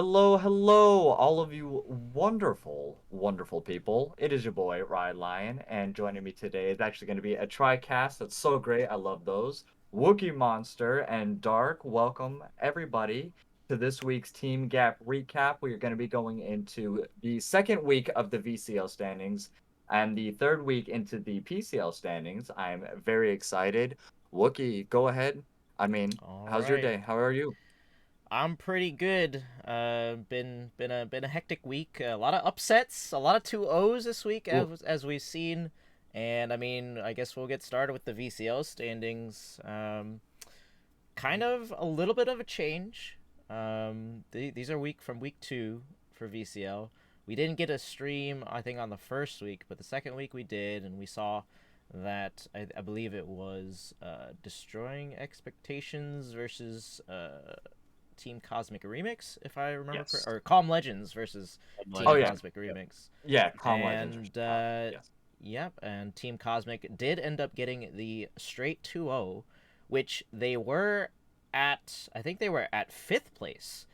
Hello, hello, all of you wonderful, wonderful people. It is your boy, Rye Lion, and joining me today is actually going to be a TriCast. That's so great. I love those. Wookie Monster and Dark, welcome everybody to this week's Team Gap recap. We are going to be going into the second week of the VCL standings and the third week into the PCL standings. I'm very excited. Wookie, go ahead. All How's your right. day? How are you? I'm pretty good. Been a hectic week. A lot of upsets, a lot of 2-0s this week Ooh. as we've seen. And I mean, I guess we'll get started with the VCL standings. Kind of a little bit of a change. These are week 2 for VCL. We didn't get a stream, I think, on the first week, but the second week we did, and we saw that I believe it was destroying expectations versus Team Cosmic Remix, if I remember Yes. correctly, or Calm Legends versus Oh Team yeah. Cosmic Yep. Remix. Yeah, Calm Legends versus And Cosmic. Yes. yep, and Team Cosmic did end up getting the straight 2-0, which they were I think they were at 5th place.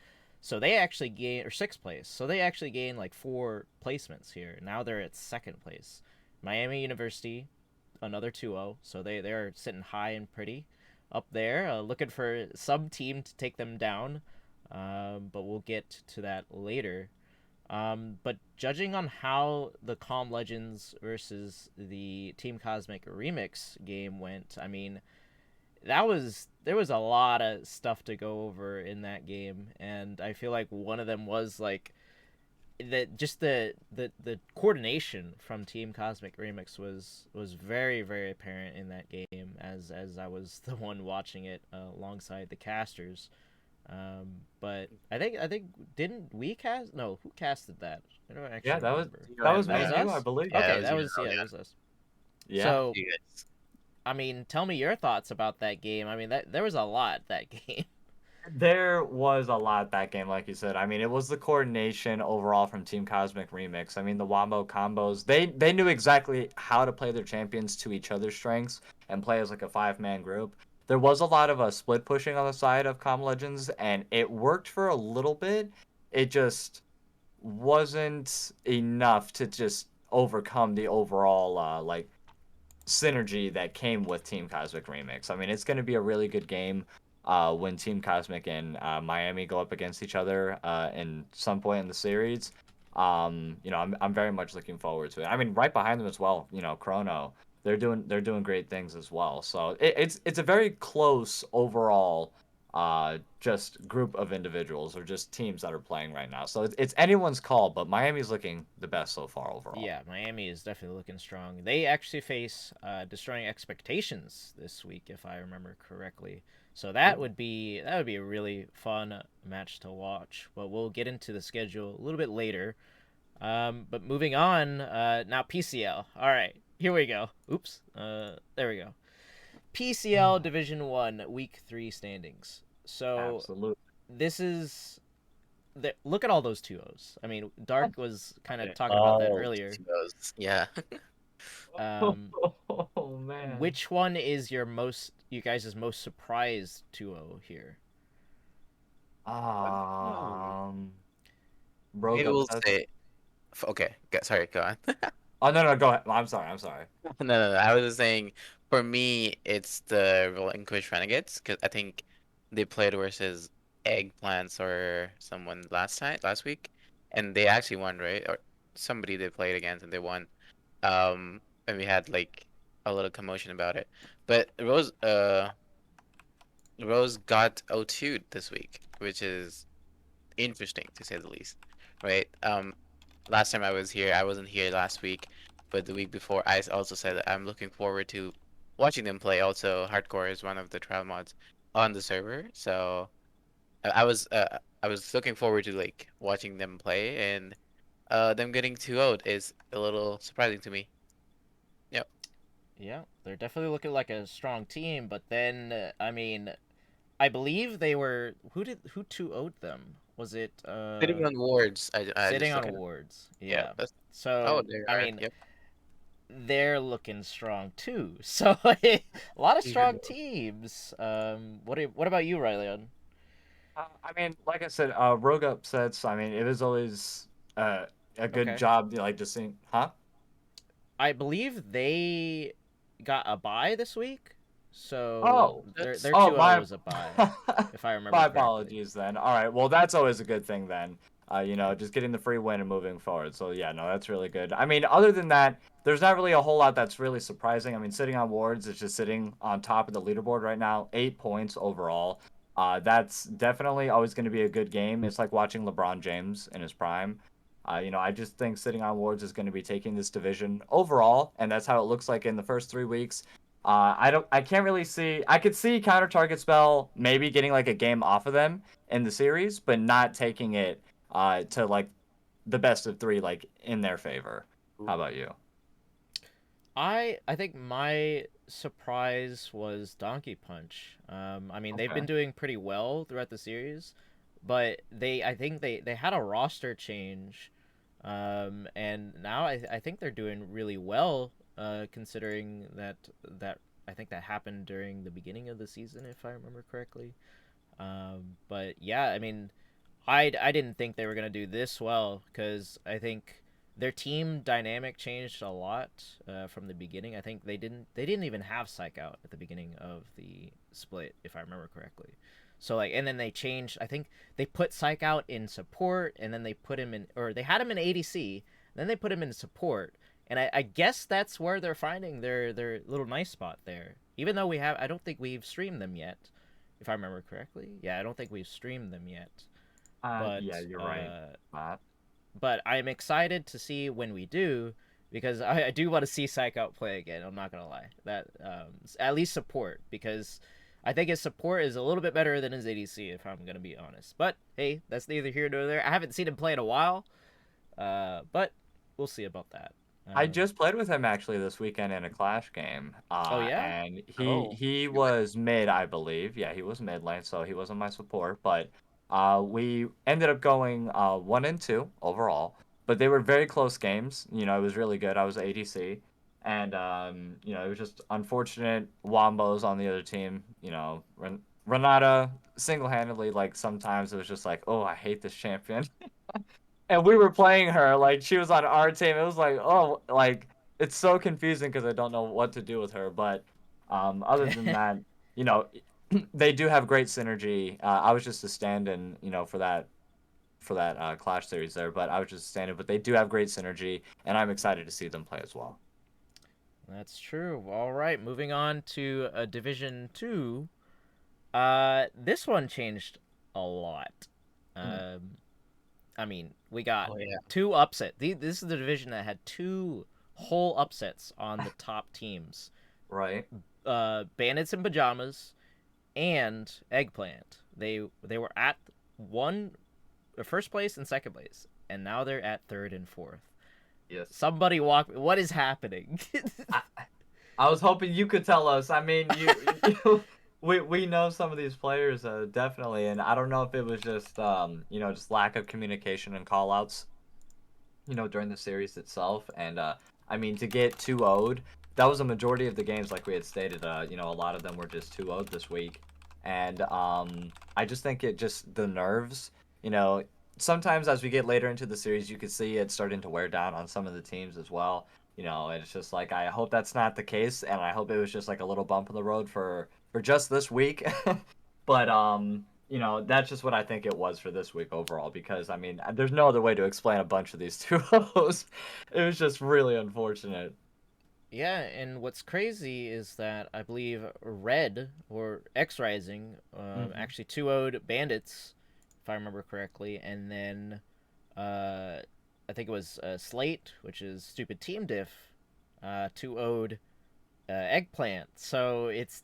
So they actually gained, or 6th place. So they actually gained like 4 placements here. Now they're at 2nd place. Miami University, another 2-0. So they're sitting high and pretty up there, looking for some team to take them down. But we'll get to that later. But judging on how the Calm Legends versus the Team Cosmic Remix game went, I mean, there was a lot of stuff to go over in that game, and I feel like one of them was like the coordination from Team Cosmic Remix was very apparent in that game as I was the one watching it alongside the casters. But I think didn't we cast? No, who casted that? I don't Yeah, actually that was remember. that You was and That me was and you, I us. believe. yeah, that Okay, was you. that was us. Yeah. So You guys. I mean, tell me your thoughts about that game. I mean, that there was a lot that game. There was a lot that game, like you said. It was the coordination overall from Team Cosmic Remix. The Wombo combos. They knew exactly how to play their champions to each other's strengths and play as like a five-man group. There was a lot of split pushing on the side of Com Legends, and it worked for a little bit. It just wasn't enough to just overcome the overall synergy that came with Team Cosmic Remix. It's going to be a really good game when Team Cosmic and Miami go up against each other in some point in the series. I'm very much looking forward to it. Right behind them as well. Chrono. They're doing great things as well. So it's a very close overall just group of individuals or just teams that are playing right now. So it's anyone's call, but Miami's looking the best so far overall. Yeah, Miami is definitely looking strong. They actually face destroying expectations this week, if I remember correctly. So Ooh. that would be a really fun match to watch. But we'll get into the schedule a little bit later. But moving on, now PCL. All right, here we go. Oops. There we go. PCL Division One Week 3 standings. So Absolutely. this is look at all those 2-0s. I mean, Dark was kind of Yeah. talking about that Oh, earlier. those. Yeah. Um, Oh man. which one is you guys' most surprised 2-0 here? Um, Um, Rogue Maybe we'll upsets. say. Okay. Sorry. Go on. Oh no, no, go ahead. I'm sorry. I'm sorry. No. I was just saying, for me, it's the Relinquished Renegades because I think they played versus Eggplants or someone last week, and they actually won, right? Or somebody they played against and they won. And we had like a little commotion about it. But Rose got O2'd this week, which is interesting to say the least, right? Last time I was here, I wasn't here last week, but the week before, also said that I'm looking forward to watching them play. Also, hardcore is one of the trial mods on the server, so I was looking forward to like watching them play, and them getting 2-0 is a little surprising to me. Yep, Yeah, they're definitely looking like a strong team, but then I mean, I believe they were who 2-0'd them? Was it sitting on wards. I Sitting just on looking at. Awards? Yeah, Yeah. that's. Oh, So, they I are. mean, Yep. they're looking strong too. So, a lot of Yeah. strong teams. What about you, Ryleon? I mean, like I said, rogue upsets. I mean, it was always a good Okay. job, like just seeing, huh? I believe they got a bye this week, so Oh, their That's oh 2-0 my, was a bye, if I remember my correctly. apologies then. All right, well that's always a good thing then. Just getting the free win and moving forward. So yeah, no, that's really good. I mean, other than that, there's not really a whole lot that's really surprising. I mean, sitting on wards is just sitting on top of the leaderboard right now, 8 points overall. That's definitely always going to be a good game. It's like watching LeBron James in his prime. I just think sitting on wards is going to be taking this division overall, and that's how it looks like in the first 3 weeks. I can't really see. I could see counter target spell maybe getting like a game off of them in the series, but not taking it to like the best of three, like in their favor. How Ooh. about you? I think my surprise was Donkey Punch. I mean they've been Okay. doing pretty well throughout the series, but I think they had a roster change, and now I think they're doing really well, considering that I think that happened during the beginning of the season if I remember correctly. But yeah, I mean, I didn't think they were gonna do this well because I think their team dynamic changed a lot from the beginning. I think they didn't even have Psych out at the beginning of the split, if I remember correctly. So like, and then they changed. I think they put Psych out in support, and then they put him in, or they had him in ADC. Then they put him in support, and I guess that's where they're finding their little nice spot there. Even though I don't think we've streamed them yet, if I remember correctly. Yeah, I don't think we've streamed them yet, Yeah, but you're right, Matt. I'm excited to see when we do because I do want to see Psych out play again. I'm not gonna lie, that at least support because I think his support is a little bit better than his ADC if I'm gonna be honest. But hey, that's neither here nor there. I haven't seen him play in a while, but we'll see about that. I Um, just played with him actually this weekend in a Clash game. oh yeah, And he Oh, he you went. was mid, I believe. Yeah, he was mid lane, so he wasn't my support. But we ended up going 1-2 overall. But they were very close games. It was really good. I was ADC, and it was just unfortunate Wombos on the other team. Renata single-handedly, like sometimes it was just like, oh, I hate this champion. And we were playing her like she was on our team. It was like, oh, like it's so confusing because I don't know what to do with her. But other than that, you know, they do have great synergy. I was just a stand-in, for that Clash series there, but I was just a stand-in. But they do have great synergy, and I'm excited to see them play as well. that's true. All right, moving on to Division Two. This one changed a lot. Mm. Um, I mean, we got Oh yeah. two upset. This is the division that had two whole upsets on the top teams. Right? Bandits in pajamas and Eggplant. They were at one first place and second place, and now they're at third and fourth. Yes. Somebody walk. What is happening? I, I was hoping you could tell us. I mean, we know some of these players definitely, and I don't know if it was just lack of communication and call outs, during the series itself. And I mean, to get 2-0'd, that was a majority of the games, like we had stated. A lot of them were just 2-0'd this week, and I just think it just the nerves. You know, Sometimes as we get later into the series, you could see it starting to wear down on some of the teams as well. And it's just like I hope that's not the case, and I hope it was just like a little bump in the road for just this week. But that's just what I think it was for this week overall. Because I mean, there's no other way to explain a bunch of these 2-0s. It was just really unfortunate. Yeah, and what's crazy is that I believe Red or X Rising Hmm. actually 2-0'd Bandits, if I remember correctly, and then uh, I think it was Slate, which is Stupid Team Diff, 2-0'd Eggplant. So it's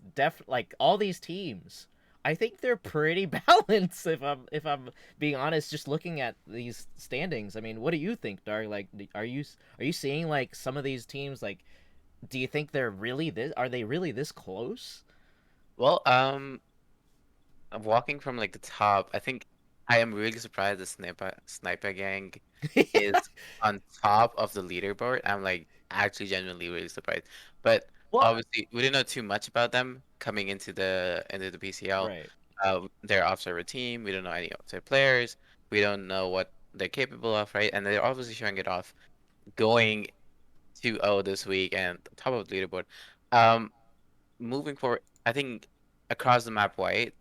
like all these teams. I think they're pretty balanced if I'm being honest. Just looking at these standings, I mean, what do you think, Dark? Like, are you seeing like some of these teams like? Do you think they're really this? Are they really this close? Well, I'm walking from like the top. I think I am really surprised the sniper gang is on top of the leaderboard. I'm like actually genuinely really surprised. But What? obviously we didn't know too much about them coming into the PCL. Right. They're observer team. We don't know any of their players. We don't know what they're capable of, right? And they're obviously showing it off, going 2-0 this week and top of the leaderboard. Um, Moving forward, I think across the map, white,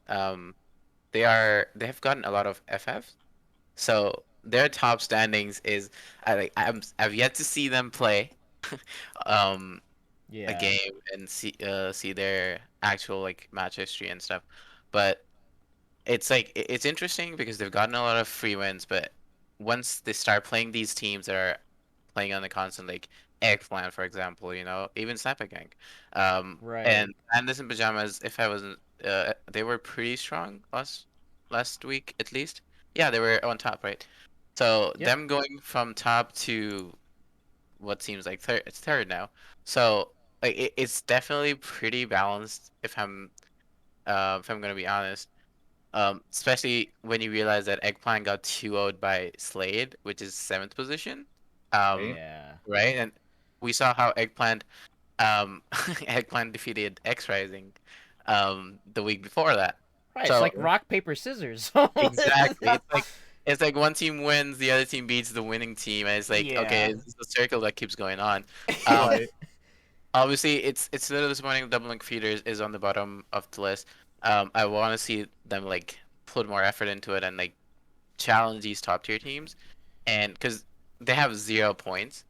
they have gotten a lot of FFs. So their top standings is I've yet to see them play um a Yeah. game and see their actual like match history and stuff. But it's like it's interesting because they've gotten a lot of free wins, but once they start playing these teams that are playing on the constant, like Eggplant, for example, even Sniper Gang, Right. and Pandas and Pajamas, if I wasn't, they were pretty strong last week at least. Yeah, they were on top, right? So Yep. them going from top to what seems like third, it's third now. So like it's definitely pretty balanced if I'm gonna be honest. Especially when you realize that Eggplant got 2-0'd by Slade, which is seventh position. Um, Right? Yeah. right? And we saw how Eggplant defeated X Rising the week before that. Right. It's So like rock paper scissors. exactly. It's like one team wins, the other team beats the winning team, and it's like, okay, Yeah. it's a circle that keeps going on. Um, Right. Obviously it's a little disappointing Double Link Feeders is on the bottom of the list. I want to see them like put more effort into it and like challenge these top tier teams, and because they have 0 points.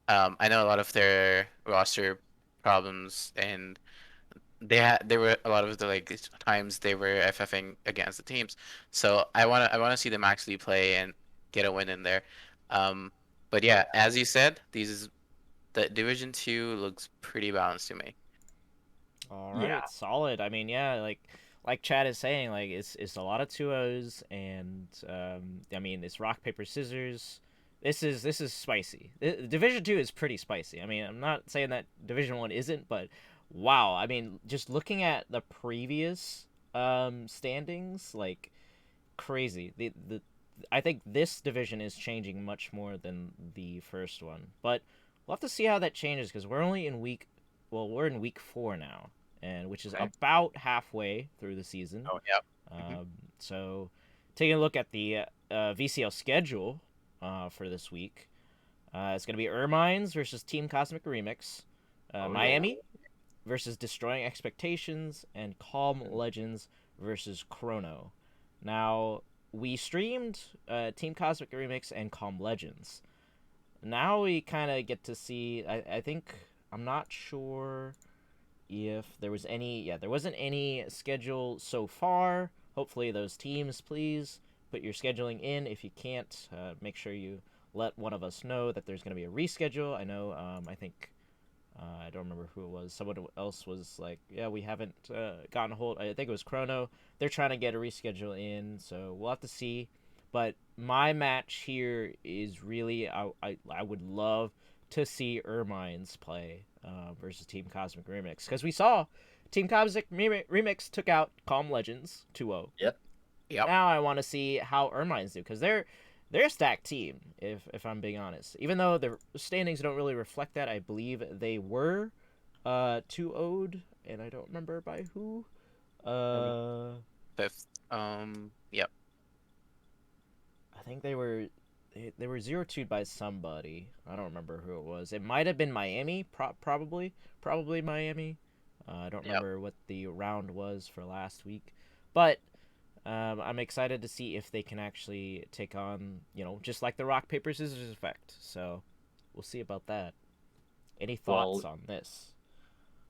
I know a lot of their roster problems, and there were a lot of the like times they were FFing against the teams. So I wanna see them actually play and get a win in there. Um, but Yeah. yeah, as you said, the Division 2 looks pretty balanced to me. All Yeah. right, solid. I mean, yeah, like Chad is saying, like it's a lot of 2-0s, and I mean it's rock paper scissors. This is spicy. Division 2 is pretty spicy. I mean, I'm not saying that Division 1 isn't, but wow. I mean, just looking at the previous standings, like crazy. The I think this division is changing much more than the first one, but we'll have to see how that changes because we're only in we're in week 4 now, and which is Okay. about halfway through the season. Oh yeah. Hmm. Um, so, taking a look at the VCL schedule for this week, it's going to be Ermines versus Team Cosmic Remix, Oh yeah. Miami versus Destroying Expectations, and Calm Legends versus Chrono. Now, we streamed Team Cosmic Remix and Calm Legends. Now we kind of get to see. I think I'm not sure if there was any. Yeah, there wasn't any schedule so far. Hopefully, those teams, please put your scheduling in. If you can't, make sure you let one of us know that there's going to be a reschedule. I know. I think I don't remember who it was. Someone else was like, "Yeah, we haven't gotten a hold." I think it was Chrono. They're trying to get a reschedule in, so we'll have to see. But my match here is really, I would love to see Ermines play versus Team Cosmic Remix because we saw Team Cosmic Remix took out Calm Legends 2-0. Yep. Yep. Now I want to see how Ermines do because they're a stacked team. If I'm being honest, even though the standings don't really reflect that, I believe they were 2-0'd, and I don't remember by who. Number Uh, fifth. Yep. I think they were 0-2'd by somebody. I don't remember who it was. It might have been Miami, probably Miami. I don't Yep. remember what the round was for last week, but I'm excited to see if they can actually take on, just like the rock paper scissors effect. So we'll see about that. Any Well, thoughts on this?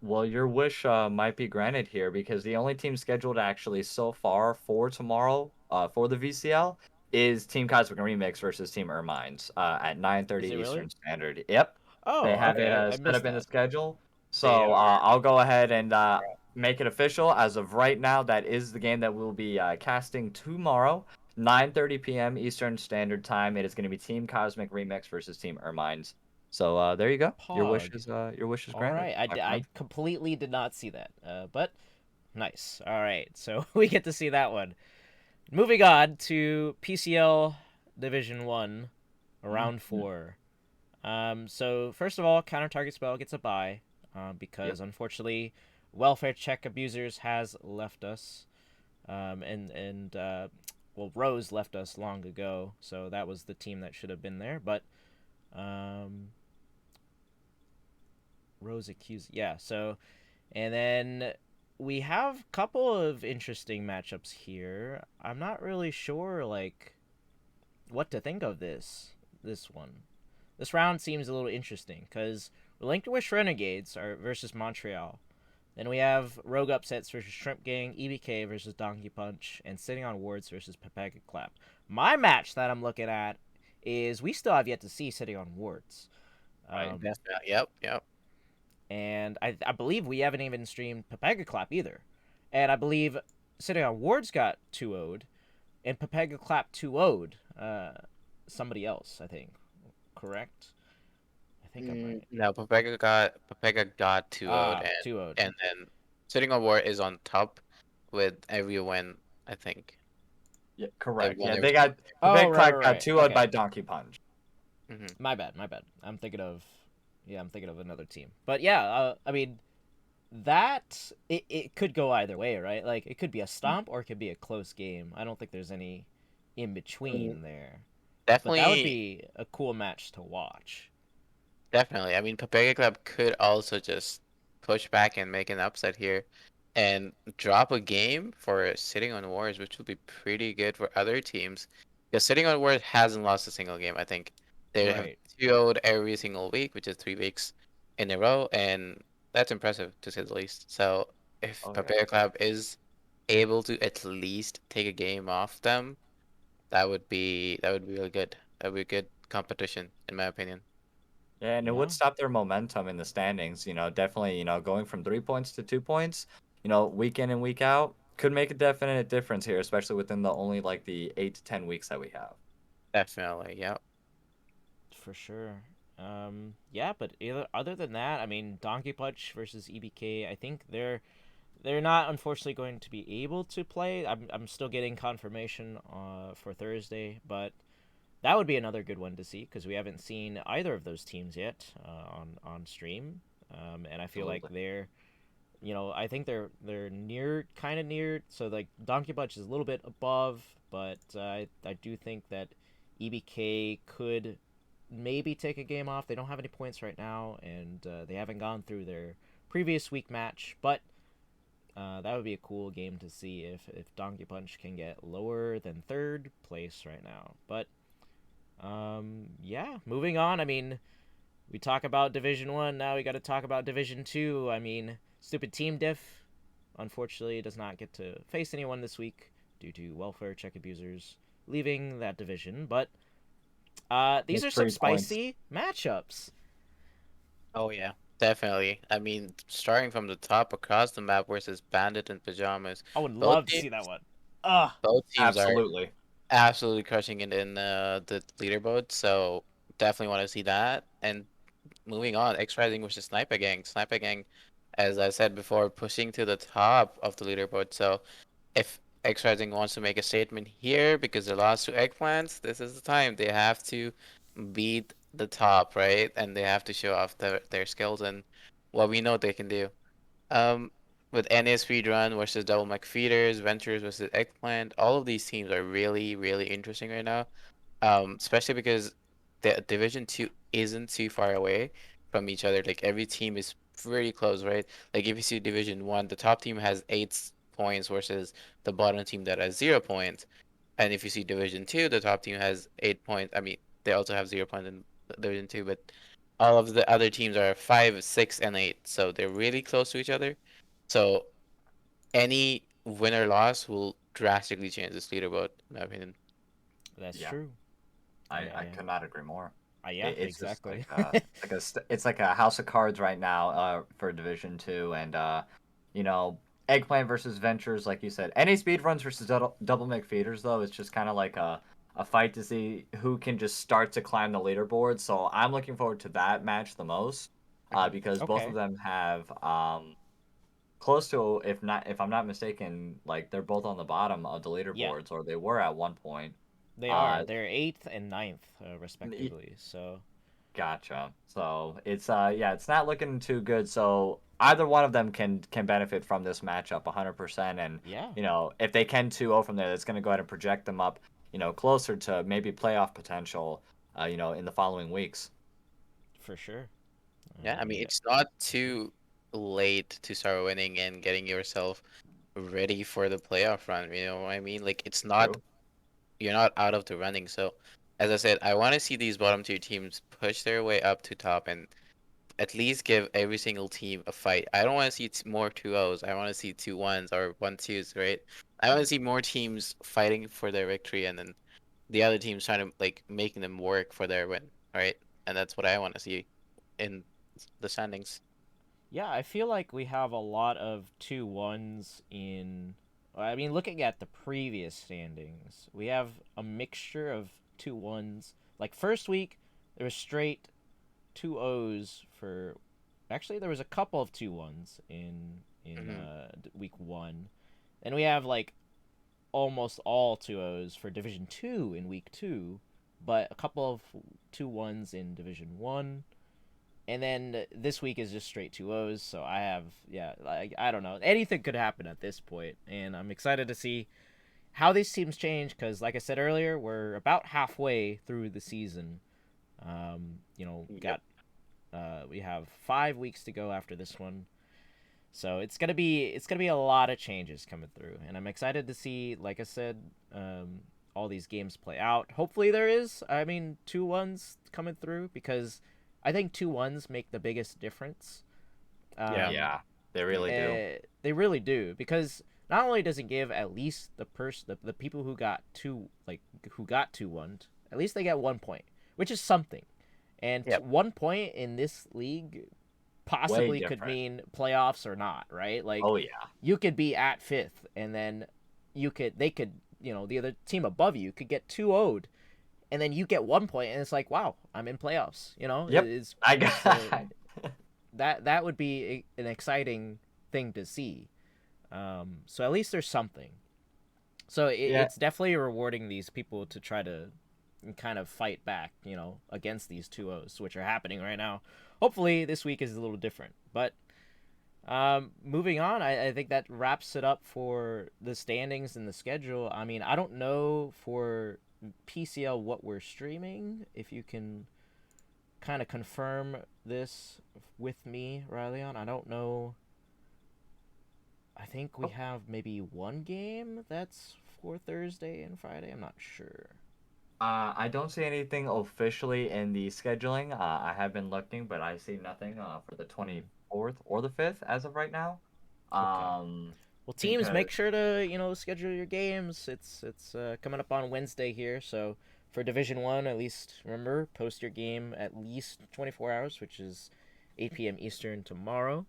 well, your wish might be granted here because the only team scheduled actually so far for tomorrow, for the VCL, is Team Cosmic Remix versus Team Ermines at 9:30 Is it really? Eastern Standard. Yep, they Oh, have it okay. I set missed up in the that. schedule. They So are. I'll go ahead and make it official. As of right now, that is the game that we'll be casting tomorrow, 9:30 p.m. Eastern Standard Time. It is going to be Team Cosmic Remix versus Team Ermines. So there you go. Pog. Your wish is All granted, right. my I friend. completely did not see that. But nice. All right. So we get to see that one. Moving on to PCL Division 1, round Mhm. 4. So first of all, counter target spell gets a bye, Yep. because unfortunately, welfare check abusers has left us. And well, Rose left us long ago, so that was the team that should have been there. But um, Rose accused, yeah. So and then we have a couple of interesting matchups here. I'm not really sure like what to think of this one. This round seems a little interesting because Relinquished Renegades are versus Montreal. Then we have Rogue Upsets versus Shrimp Gang, EBK versus Donkey Punch, and Sitting on Wards versus Pepega Clap. My match that I'm looking at is we still have yet to see Sitting on Wards. Right. Definitely. Yep. Yep. And I believe we haven't even streamed Pepega Clap either. And I believe Sitting on Wards got 2 0'd, and Pepega Clap 2 0'd somebody else, I think. Correct? I think I'm right. No, Pepega got 2-0'd, 2 0'd. and then Sitting on War is on top with every win, I think. Yeah, They've correct. won Yeah, every they got the Oh, big right, clock right, got right. 2 Okay. by Donkey Punch. hmm My bad, my bad. I'm thinking of, yeah, I'm thinking of another team. But yeah, I mean, that it could go either way, right? Like it could be a stomp or it could be a close game. I don't think there's any in between there. But that would Definitely, be a cool match to watch. definitely. I mean, Pepega Club could also just push back and make an upset here and drop a game for Sitting on Wars, which would be pretty good for other teams. Because Sitting on Wars hasn't lost a single game. I think they have Right. 2-0'd every single week, which is 3 weeks in a row, and that's impressive to say the least. So if Oh yeah. Pepega Club is able to at least take a game off them, that would be really good. That would be good competition, in my opinion. Yeah, and it would Yeah. stop their momentum in the standings. Definitely, going from 3 points to 2 points, week in and week out could make a definite difference here, especially within the only like the 8 to 10 weeks that we have. Definitely, yeah. For sure. Yeah, but other than that, I mean, Donkey Punch versus EBK, I think they're not unfortunately going to be able to play. I'm still getting confirmation for Thursday, but that would be another good one to see because we haven't seen either of those teams yet on stream, and I feel like Absolutely. I think they're near, kind of near. So like Donkey Punch is a little bit above, but I do think that EBK could maybe take a game off. They don't have any points right now, and they haven't gone through their previous week match, but that would be a cool game to see if Donkey Punch can get lower than third place right now. But yeah, moving on. I mean, we talk about Division 1. Now we got to talk about Division 2. I mean, stupid team diff. Unfortunately, does not get to face anyone this week due to welfare check abusers leaving that division. But these With are some 3 points. spicy matchups. Oh yeah, definitely. I mean, starting from the top across the map versus Bandit and Pajamas, I would both love to teams, see that one. Ah, both teams are Absolutely. absolutely crushing it in the leaderboard. So definitely want to see that. And moving on, X Rising versus Sniper Gang. Sniper Gang, as I said before, pushing to the top of the leaderboard. So if X Rising wants to make a statement here because they lost to Eggplants, this is the time. They have to beat the top, right? And they have to show off their skills and what we know they can do. Um, with NA Speedrun versus Double McFeeders, Ventures versus Eggplant, all of these teams are really, really interesting right now. Especially because the Division 2 isn't too far away from each other. Like every team is pretty close, right? Like if you see Division 1, the top team has 8 points versus the bottom team that has 0 points. And if you see Division 2, the top team has 8 points. I mean, they also have 0 points in Division 2, but all of the other teams are 5, 6, and 8. So they're really close to each other. So any win or loss will drastically change this leaderboard, in my opinion. that's Yeah, true. I could not agree more. Yeah, It's just exactly. it's like a house of cards right now for Division 2, and you know Eggplant versus Ventures, like you said. Any speed runs versus double McFeeders though, it's just kind of like a fight to see who can just start to climb the leaderboard. So I'm looking forward to that match the most, Mhm. because both of Okay. them have close to, if I'm not mistaken, like they're both on the bottom of the Yeah, leaderboards, or they were at one point. they are. Uh, They're eighth and ninth, respectively. So Gotcha. So it's yeah, it's not looking too good. So either one of them can benefit from this matchup 100%. And Yeah, if they can 2-0 from there, that's going to go ahead and project them up, closer to maybe playoff potential, in the following weeks. for sure. Yeah, I mean, Yeah, it's not too late to start winning and getting yourself ready for the playoff run. You know what I mean? Like, it's not, True. you're not out of the running. So, as I said, I want to see these bottom tier teams push their way up to top and at least give every single team a fight. I don't want to see more 2-0s. I want to see 2-1s or 1-2s, right? I want to see more teams fighting for their victory and then the other teams trying to like making them work for their win, right? And that's what I want to see in the standings. yeah. I feel like we have a lot of 2-1s in. I mean, looking at the previous standings, we have a mixture of 2-1s. Like first week, there was straight 2-0s for. Actually, there was a couple of 2-1s in Hmm. week one. Then we have like almost all 2-0s for Division 2 in week 2, but a couple of 2-1s in Division 1. And then this week is just straight 2-0s, so I have like I don't know. Anything could happen at this point, and I'm excited to see how these teams change cuz like I said earlier, we're about halfway through the season. Yep. Got we have 5 weeks to go after this one. So it's gonna be a lot of changes coming through, and I'm excited to see, like I said, all these games play out. Hopefully there is, I mean, 2-1s coming through because I think 2-1s make the biggest difference. Yeah. Um, Yeah, they really do. they really do because not only does it give at least the people who got who got 2-1, at least they get 1 point, which is something. And Yep. 1 point in this league Way possibly could different. mean playoffs or not, right? Like Oh yeah. you could be at fifth, and then they could, the other team above you could get 2-0'd, and then you get 1 point, and it's like, wow, I'm in playoffs. Yep. I It's a got. that would be an exciting thing to see. So at least there's something. So Yeah. it's definitely rewarding these people to try to kind of fight back, against these 2-0s, which are happening right now. Hopefully this week is a little different, but moving on, I think that wraps it up for the standings and the schedule. I mean, I don't know for PCL what we're streaming. If you can kind of confirm this with me, Ryleon. I don't know. I think we have maybe one game that's for Thursday and Friday. I'm not sure. I don't see anything officially in the scheduling. I have been looking, but I see nothing for the Hmm. 24th or the 5th as of right now. Okay. Um, Well, teams, because make sure to schedule your games. It's coming up on Wednesday here, so for Division One, at least remember post your game at least 24 hours, which is 8 p.m. Eastern tomorrow.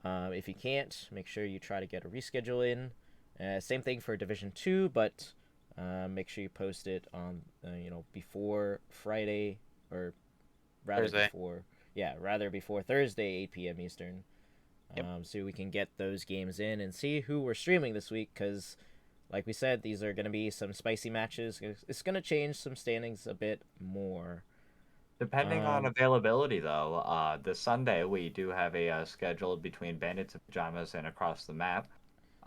If you can't, make sure you try to get a reschedule in. Same thing for Division Two, but make sure you post it on before Friday, or rather Thursday. before Thursday 8 p.m. Eastern, Yep. so we can get those games in and see who we're streaming this week. Because, like we said, these are going to be some spicy matches. It's going to change some standings a bit more. depending on Um, availability, though, this Sunday we do have a schedule between Bandits and Pajamas and Across the Map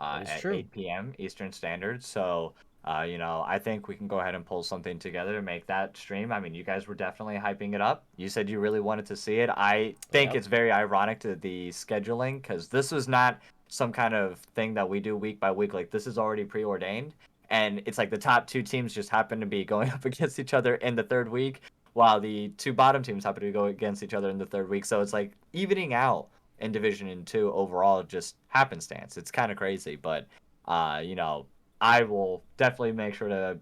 that is at true. 8 p.m. Eastern Standard. So, I think we can go ahead and pull something together to make that stream. I mean, you guys were definitely hyping it up. You said you really wanted to see it. I think Yep. it's very ironic to the scheduling because this was not some kind of thing that we do week by week. Like, this is already preordained. And it's like the top two teams just happen to be going up against each other in the third week, while the two bottom teams happen to go against each other in the third week. So it's like evening out in Division Two overall, just happenstance. It's kind of crazy, but uh, you know, I will definitely make sure to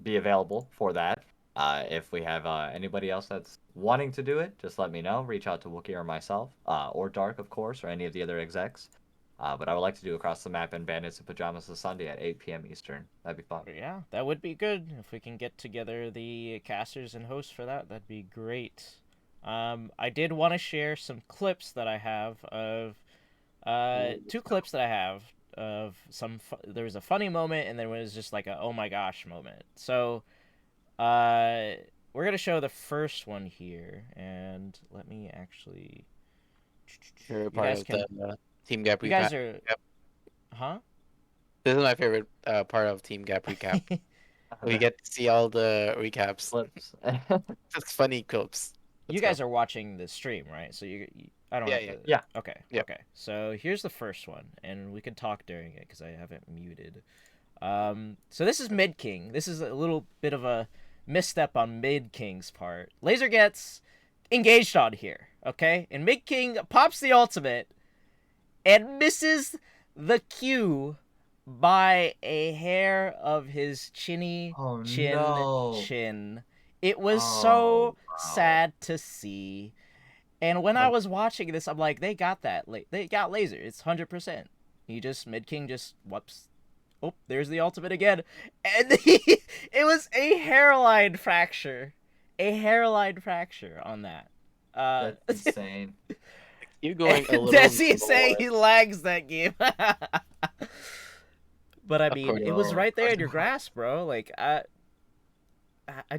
be available for that. If we have anybody else that's wanting to do it, just let me know. Reach out to Wookie or myself, or Dark, of course, or any of the other execs. But I would like to do Across the Map and Bandits and Pajamas this Sunday at 8 p.m. Eastern. That'd be fun. Yeah, that would be good if we can get together the casters and hosts for that. That'd be great. I did want to share some clips that I have of Ooh, let's two go. clips that I have of there was a funny moment and there was just like a oh my gosh moment. So we're gonna show the first one here, and let me actually Favorite You part guys of the can. Team Gap You recap. guys are. Yep. Huh? This is my favorite part of Team Gap recap. We The get to see all the recaps. clips. It's funny clips. You Let's go. guys are watching the stream, right? So I don't Yeah, have yeah, to. Yeah. Okay. yeah. Okay. So here's the first one, and we can talk during it because I haven't muted. So this is Mid King. This is a little bit of a misstep on Mid King's part. Laser gets engaged on here, okay? And Mid King pops the ultimate and misses the Q by a hair of his chinny Oh chin no. chin. It was Oh so wow. sad to see. And when I Like, was watching this, I'm like, they got that. They got laser. It's 100%. He just Mid King just whoops. Oh, there's the ultimate again, and it was a hairline fracture, on that. that's insane. You're And going a little Desi is saying lower. he lags that game. But I Of mean, course, it was Oh, right there in your grasp, bro. Like I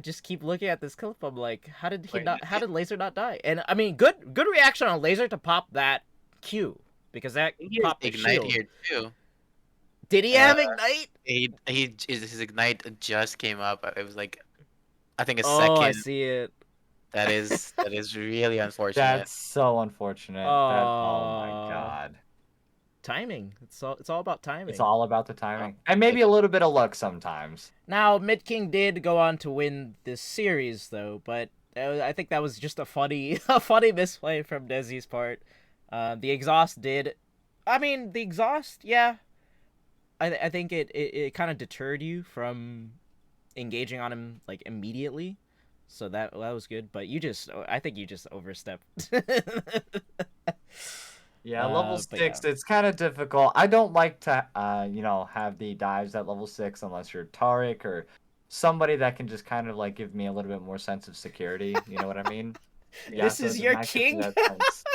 just keep looking at this clip. I'm like, how did he wait, not? How did Laser not die? And I mean, good reaction on Laser to pop that Q because that he has popped the Ignite shield. here too. Did he Uh, have Ignite? his Ignite just came up. It was like I think a Oh, I second. see it. That is really unfortunate. that's so unfortunate. That oh my Oh, god. timing. It's all about It's timing. all about the Oh, timing. And maybe it, a little bit of luck sometimes. Now, Mid King did go on to win this series, though, but I think that was just a funny, a funny misplay from Desi's part. The exhaust did. I mean, the exhaust, yeah. I think it kind of deterred you from engaging on him like immediately, so that was good. But I think you just overstepped. Yeah, level But yeah. 6, it's kind of difficult. I don't like to, have the dives at level 6 unless you're Taric or somebody that can just kind of like give me a little bit more sense of security. You know what I mean? This Yasuo is does your not give me king. that sense.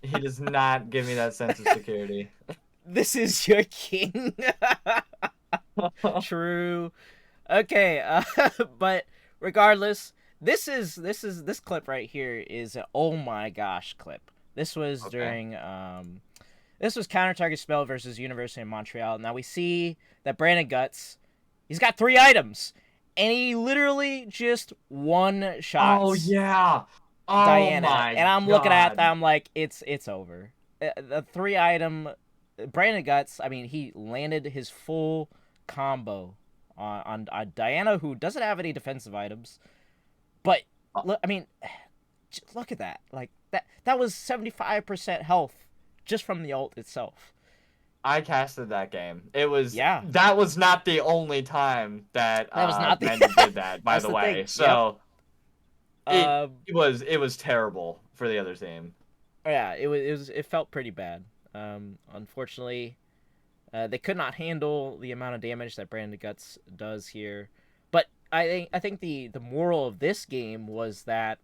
He does not give me that sense of security. This is your king. True. Okay, but regardless, this clip right here is an oh my gosh clip. This was Okay. during this was Counter Target Spell versus University of Montreal. Now we see that Brandon Guts, he's got 3 items, and he literally just one Oh shots yeah. Oh Diana, my and I'm looking at god. that, I'm like, it's over. The 3 item Brandon Guts, I mean, he landed his full combo on Diana, who doesn't have any defensive items. But Uh, look, I mean, look at that. Like that was 75% health just from the ult itself. I casted that game. Yeah, That was not the only time that that was not the. Brandon did that, by That's the the thing. way. Yep. So it Um. it was terrible for the other team. Yeah. It felt pretty bad. Unfortunately, they could not handle the amount of damage that Brandon Guts does here. But I think the moral of this game was that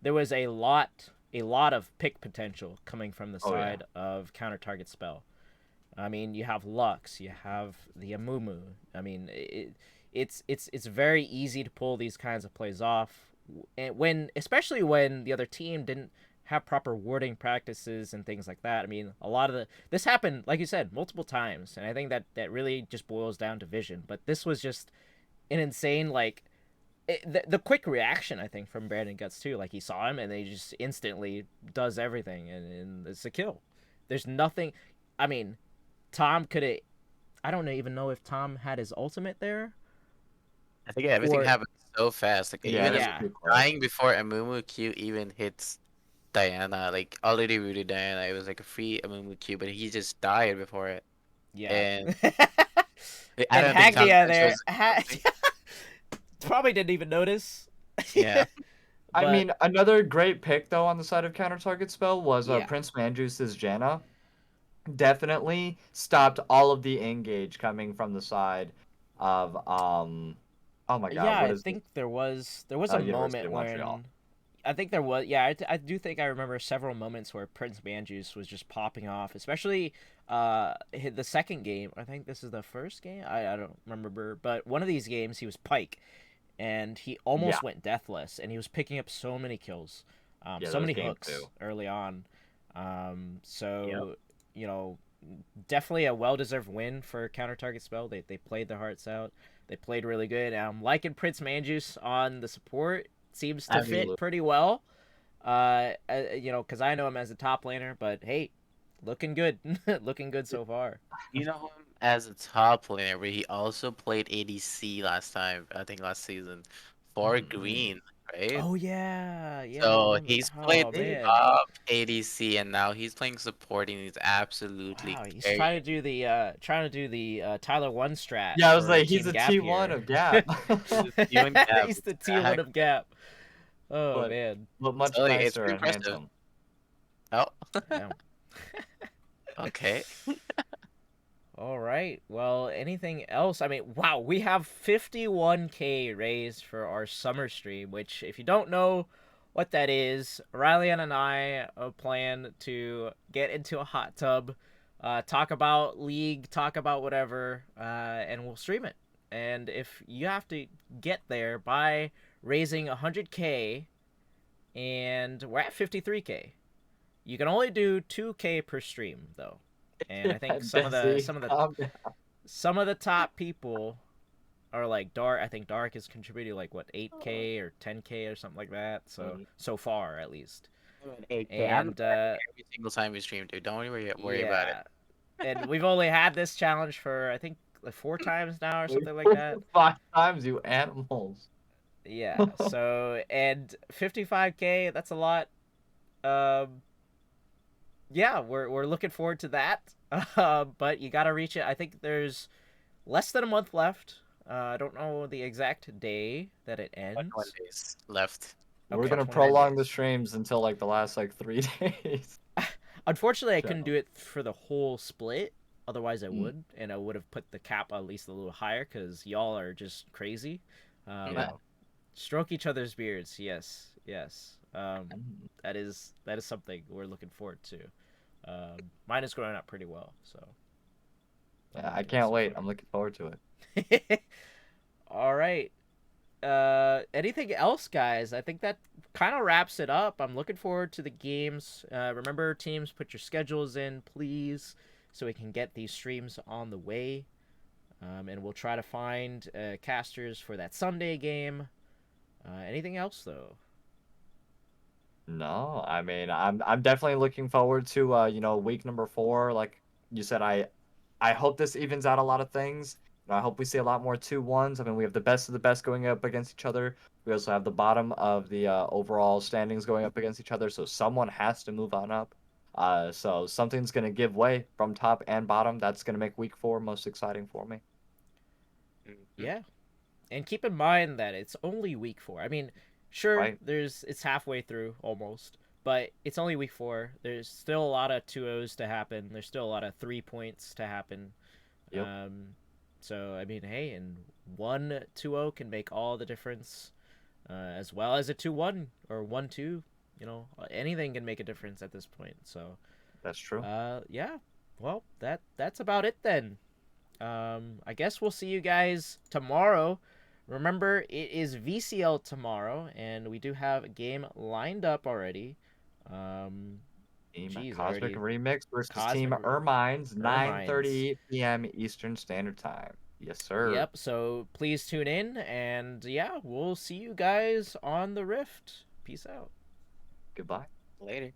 there was a lot of pick potential coming from the Oh yeah. side of counter target spell. I mean, you have Lux, you have the Amumu. I mean, it's very easy to pull these kinds of plays off, and especially when the other team didn't have proper warding practices and things like that. I mean, a lot of this happened, like you said, multiple times, and I think that really just boils down to vision. But this was just an insane the quick reaction, I think, from Brandon Guts too. Like he saw him and they just instantly does everything, and it's a kill. There's nothing. I mean, Tom could have. I don't even know if Tom had his ultimate there. I think everything Or happened so fast. Like Yeah, even it was yeah, too quick. dying before Amumu Q even hits Diana, like already rooted Diana. It was like a free Amumu Q, but he just died before it. yeah. And I And don't think Tom Hagnia chose there probably didn't even notice. yeah. I But mean, another great pick though on the side of counter target spell was yeah, Prince Manjuce's Janna. Definitely stopped all of the engage coming from the side of oh my god, yeah. what I is it? think there was a University moment of Montreal. when I think there was. Yeah, I do think I remember several moments where Prince Manjuice was just popping off, especially the second game. I think this is the first game. I don't remember, but one of these games he was Pike, and he Yeah, almost went deathless, and he was picking up so many kills, yeah, so those many game hooks two. early on. So you know, definitely a well-deserved win for Counter Target Spell. They played their hearts out. They played really good. I'm liking Prince Manjuice on the support. Seems to fit Absolutely. pretty well. Because I know him as a top laner, but hey, looking good, looking good so far. You know him as a top laner, but he also played ADC last time, I think last season, for Mm-mm. Green, right? Oh yeah, yeah, I So remember. he's played Oh Hey, man, top ADC, and now he's playing support, and he's absolutely wow, he's carrying. trying to do the Tyler One strat yeah, I was for like, he's Team a Gap T1 here. of Gap. He's a T1 Gap. He's the T1 Exactly. of Gap. Oh but man, but much So it's nicer pretty and impressive. handsome. Oh, yeah. okay. All right. Well, anything else? I mean, wow, we have 51K raised for our summer stream, which, if you don't know what that is, Riley and I plan to get into a hot tub, talk about League, talk about whatever, and we'll stream it. And if you have to get there by raising 100K, and we're at 53K, you can only do 2K per stream, though. And I Yeah, think Desi, calm down. some of the top people are like Dark. I think Dark is contributing like what 8K or 10K or something like that. So far at least. I'm at 8K. I'm And every single time we stream, dude. Don't worry about it. yeah, and we've only had this challenge for I think like 4 times now or something like that. 5 times, you animals. Yeah. So and 55K, that's a lot. Um, yeah, we're looking forward to that. But you gotta reach it. I think there's less than a month left. I don't know the exact day that it 21 ends. days left. We're Okay, gonna 21 prolong the days. streams until like the last like 3 days. Unfortunately, I couldn't So, do it for the whole split. Otherwise, I mm, would, and I would have put the cap at least a little higher because y'all are just crazy. Yeah. Um, stroke each other's beards. Yes, yes. mm. That is something we're looking forward to. Mine is growing up pretty well, so I'm Yeah, I liking it can't so wait. I'm looking forward to it. far. All right. Anything else, guys? I think that kind of wraps it up. I'm looking forward to the games. Remember, teams, put your schedules in, please, so we can get these streams on the way. And we'll try to find casters for that Sunday game. Anything else, though? No, I mean, I'm definitely looking forward to week number 4. Like you said, I hope this evens out a lot of things. I hope we see a lot more 2-1s. I mean, we have the best of the best going up against each other. We also have the bottom of the overall standings going up against each other. So someone has to move on up. So something's gonna give way from top and bottom. That's gonna make week 4 most exciting for me. Mhm. Yeah, and keep in mind that it's only week 4. I mean, sure, Right? it's halfway through almost, but it's only week 4. There's still a lot of 2-0s to happen. There's still a lot of 3 points to happen. Yep. So I mean, hey, and one 2-0 can make all the difference, as well as a 2-1 or 1-2. Anything can make a difference at this point. So, That's true. yeah. Well, that's about it then. I guess we'll see you guys tomorrow. Remember, it is VCL tomorrow, and we do have a game lined up already. Um, Team geez, Cosmic already Remix versus Team Cosmic Ermines, Ermines. 9:30 p.m. Eastern Standard Time. Yes, sir. Yep, so please tune in, and yeah, we'll see you guys on the Rift. Peace out. Goodbye. Later.